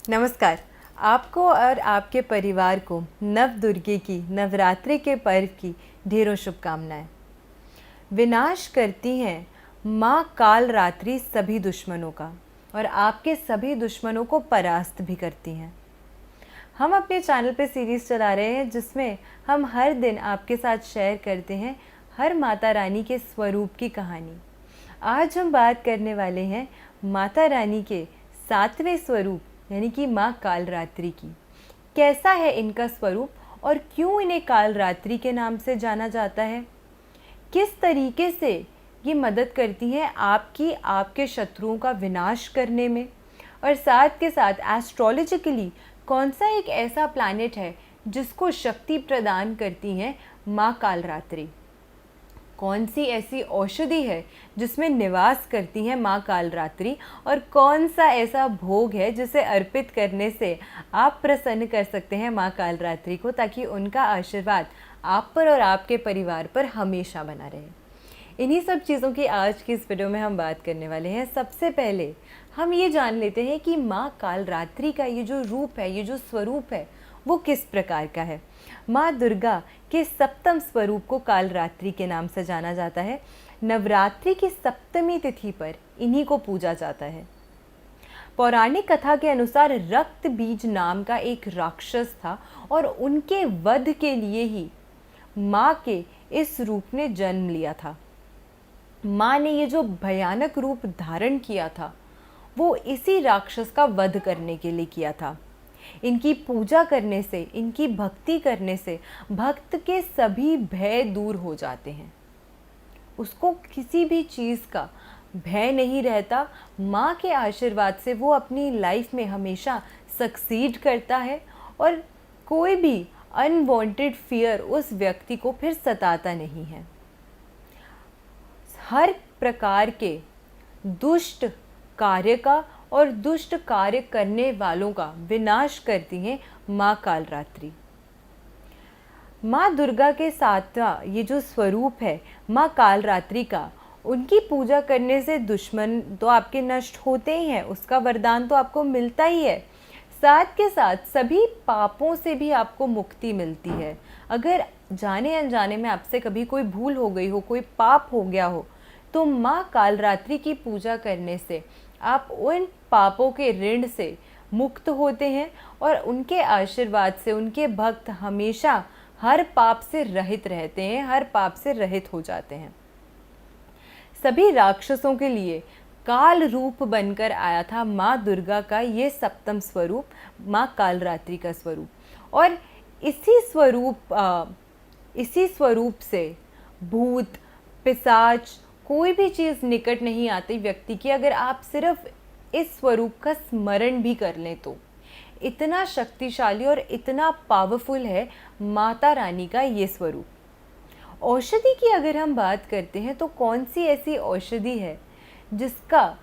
नमस्कार। आपको और आपके परिवार को नव दुर्गे की नवरात्रि के पर्व की ढेरों शुभकामनाएं। विनाश करती हैं माँ काल रात्रि सभी दुश्मनों का और आपके सभी दुश्मनों को परास्त भी करती हैं। हम अपने चैनल पे सीरीज़ चला रहे हैं जिसमें हम हर दिन आपके साथ शेयर करते हैं हर माता रानी के स्वरूप की कहानी। आज हम बात करने वाले हैं माता रानी के 7वें स्वरूप यानी कि माँ कालरात्रि की। कैसा है इनका स्वरूप और क्यों इन्हें कालरात्रि के नाम से जाना जाता है? किस तरीके से ये मदद करती हैं आपके शत्रुओं का विनाश करने में? और साथ के साथ एस्ट्रोलॉजिकली कौन सा एक ऐसा प्लैनेट है जिसको शक्ति प्रदान करती हैं माँ कालरात्रि? कौन सी ऐसी औषधि है जिसमें निवास करती हैं माँ कालरात्रि और कौन सा ऐसा भोग है जिसे अर्पित करने से आप प्रसन्न कर सकते हैं माँ कालरात्रि को, ताकि उनका आशीर्वाद आप पर और आपके परिवार पर हमेशा बना रहे। इन्हीं सब चीज़ों की आज की इस वीडियो में हम बात करने वाले हैं। सबसे पहले हम ये जान लेते हैं कि माँ कालरात्रि का ये जो रूप है, ये जो स्वरूप है, वो किस प्रकार का है। माँ दुर्गा के सप्तम स्वरूप को कालरात्रि के नाम से जाना जाता है। नवरात्रि की सप्तमी तिथि पर इन्हीं को पूजा जाता है। पौराणिक कथा के अनुसार रक्त बीज नाम का एक राक्षस था और उनके वध के लिए ही माँ के इस रूप ने जन्म लिया था। माँ ने ये जो भयानक रूप धारण किया था वो इसी राक्षस का वध करने के लिए किया था। इनकी पूजा करने से, इनकी भक्ति करने से भक्त के सभी भय दूर हो जाते हैं। उसको किसी भी चीज़ का भय नहीं रहता। माँ के आशीर्वाद से वो अपनी लाइफ में हमेशा सक्सीड करता है और कोई भी अनवांटेड फियर उस व्यक्ति को फिर सताता नहीं है। हर प्रकार के दुष्ट कार्य का और दुष्ट कार्य करने वालों का विनाश करती हैं माँ कालरात्रि। माँ दुर्गा के सातवां ये जो स्वरूप है माँ कालरात्रि का, उनकी पूजा करने से दुश्मन तो आपके नष्ट होते ही हैं, उसका वरदान तो आपको मिलता ही है। साथ के साथ सभी पापों से भी आपको मुक्ति मिलती है। अगर जाने अनजाने में आपसे कभी कोई भूल हो गई हो, कोई पाप हो गया हो, तो माँ कालरात्रि की पूजा करने से आप उन पापों के ऋण से मुक्त होते हैं और उनके आशीर्वाद से उनके भक्त हमेशा हर पाप से रहित रहते हैं, हर पाप से रहित हो जाते हैं। सभी राक्षसों के लिए काल रूप बनकर आया था माँ दुर्गा का ये सप्तम स्वरूप, माँ कालरात्रि का स्वरूप। और इसी स्वरूप से भूत पिशाच कोई भी चीज़ निकट नहीं आती व्यक्ति की, अगर आप सिर्फ इस स्वरूप का स्मरण भी कर लें तो। इतना शक्तिशाली और इतना पावरफुल है माता रानी का ये स्वरूप। औषधि की अगर हम बात करते हैं तो कौन सी ऐसी औषधि है जिसका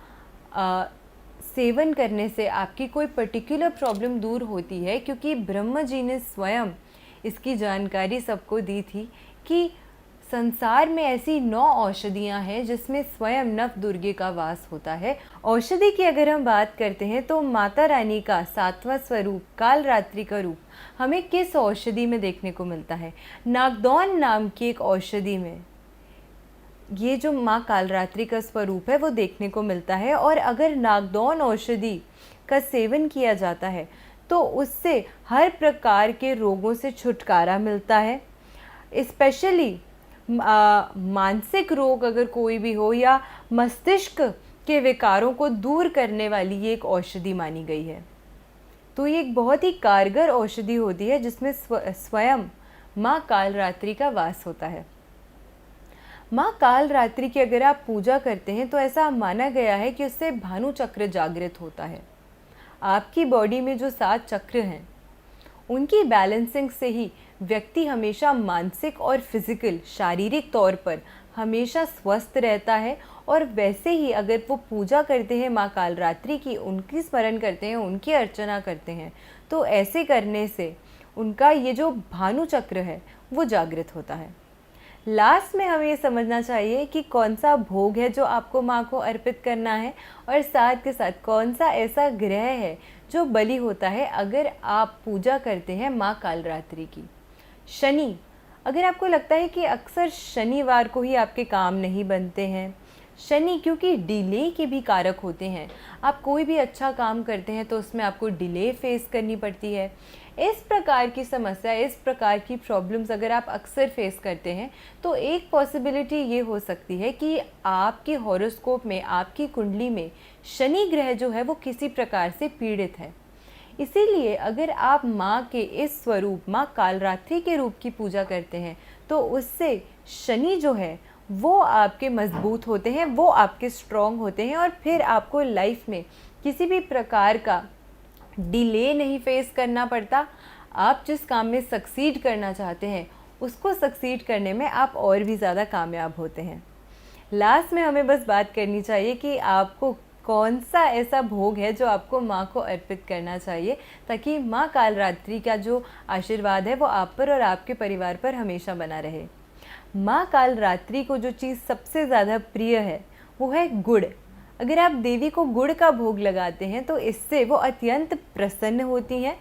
सेवन करने से आपकी कोई पर्टिकुलर प्रॉब्लम दूर होती है, क्योंकि ब्रह्मा जी ने स्वयं इसकी जानकारी सबको दी थी कि संसार में ऐसी 9 औषधियाँ हैं जिसमें स्वयं नव दुर्गे का वास होता है। औषधि की अगर हम बात करते हैं तो माता रानी का 7वां स्वरूप कालरात्रि का रूप हमें किस औषधि में देखने को मिलता है? नागदौन नाम की एक औषधि में ये जो माँ कालरात्रि का स्वरूप है वो देखने को मिलता है। और अगर नागदौन औषधि का सेवन किया जाता है तो उससे हर प्रकार के रोगों से छुटकारा मिलता है। स्पेशली मानसिक रोग अगर कोई भी हो या मस्तिष्क के विकारों को दूर करने वाली ये एक औषधि मानी गई है। तो ये एक बहुत ही कारगर औषधि होती है जिसमें स्वयं माँ कालरात्रि का वास होता है। माँ कालरात्रि की अगर आप पूजा करते हैं तो ऐसा माना गया है कि उससे भानु चक्र जागृत होता है। आपकी बॉडी में जो 7 चक्र हैं उनकी बैलेंसिंग से ही व्यक्ति हमेशा मानसिक और फिजिकल शारीरिक तौर पर हमेशा स्वस्थ रहता है। और वैसे ही अगर वो पूजा करते हैं माँ कालरात्रि की, उनकी स्मरण करते हैं, उनकी अर्चना करते हैं, तो ऐसे करने से उनका ये जो भानु चक्र है वो जागृत होता है। लास्ट में हमें ये समझना चाहिए कि कौन सा भोग है जो आपको माँ को अर्पित करना है और साथ के साथ कौन सा ऐसा ग्रह है जो बलि होता है अगर आप पूजा करते हैं माँ कालरात्रि की। शनि, अगर आपको लगता है कि अक्सर शनिवार को ही आपके काम नहीं बनते हैं, शनि क्योंकि डिले के भी कारक होते हैं, आप कोई भी अच्छा काम करते हैं तो उसमें आपको डिले फेस करनी पड़ती है। इस प्रकार की समस्या, इस प्रकार की प्रॉब्लम्स अगर आप अक्सर फेस करते हैं तो एक पॉसिबिलिटी ये हो सकती है कि आपकी हॉरोस्कोप में, आपकी कुंडली में शनि ग्रह जो है वो किसी प्रकार से पीड़ित है। इसीलिए अगर आप माँ के इस स्वरूप, माँ कालरात्रि के रूप की पूजा करते हैं तो उससे शनि जो है वो आपके मजबूत होते हैं, वो आपके स्ट्रॉन्ग होते हैं और फिर आपको लाइफ में किसी भी प्रकार का डिले नहीं फेस करना पड़ता। आप जिस काम में सक्सीड करना चाहते हैं उसको सक्सीड करने में आप और भी ज़्यादा कामयाब होते हैं। लास्ट में हमें बस बात करनी चाहिए कि आपको कौन सा ऐसा भोग है जो आपको माँ को अर्पित करना चाहिए, ताकि माँ कालरात्रि का जो आशीर्वाद है वो आप पर और आपके परिवार पर हमेशा बना रहे। माँ कालरात्रि को जो चीज़ सबसे ज़्यादा प्रिय है वो है गुड़। अगर आप देवी को गुड़ का भोग लगाते हैं तो इससे वो अत्यंत प्रसन्न होती हैं।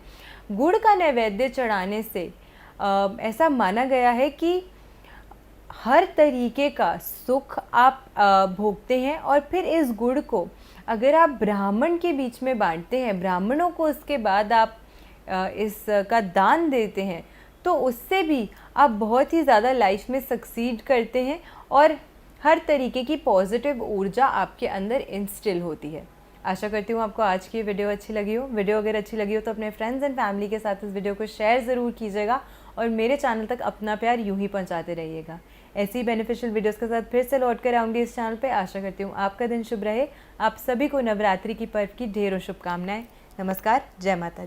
गुड़ का नैवेद्य चढ़ाने से ऐसा माना गया है कि हर तरीके का सुख आप भोगते हैं और फिर इस गुड़ को अगर आप ब्राह्मण के बीच में बांटते हैं, ब्राह्मणों को उसके बाद आप इसका दान देते हैं, तो उससे भी आप बहुत ही ज़्यादा लाइफ में सक्सीड करते हैं और हर तरीके की पॉजिटिव ऊर्जा आपके अंदर इंस्टिल होती है। आशा करती हूँ आपको आज की वीडियो अच्छी लगी हो। वीडियो अगर अच्छी लगी हो तो अपने फ्रेंड्स एंड फैमिली के साथ इस वीडियो को शेयर ज़रूर कीजिएगा और मेरे चैनल तक अपना प्यार यूं ही पहुँचाते रहिएगा। ऐसी बेनिफिशियल वीडियोस के साथ फिर से लौट कर आऊँगी इस चैनल पे। आशा करती हूँ आपका दिन शुभ रहे। आप सभी को नवरात्रि की पर्व की ढेरों शुभकामनाएं। नमस्कार, जय माता दी।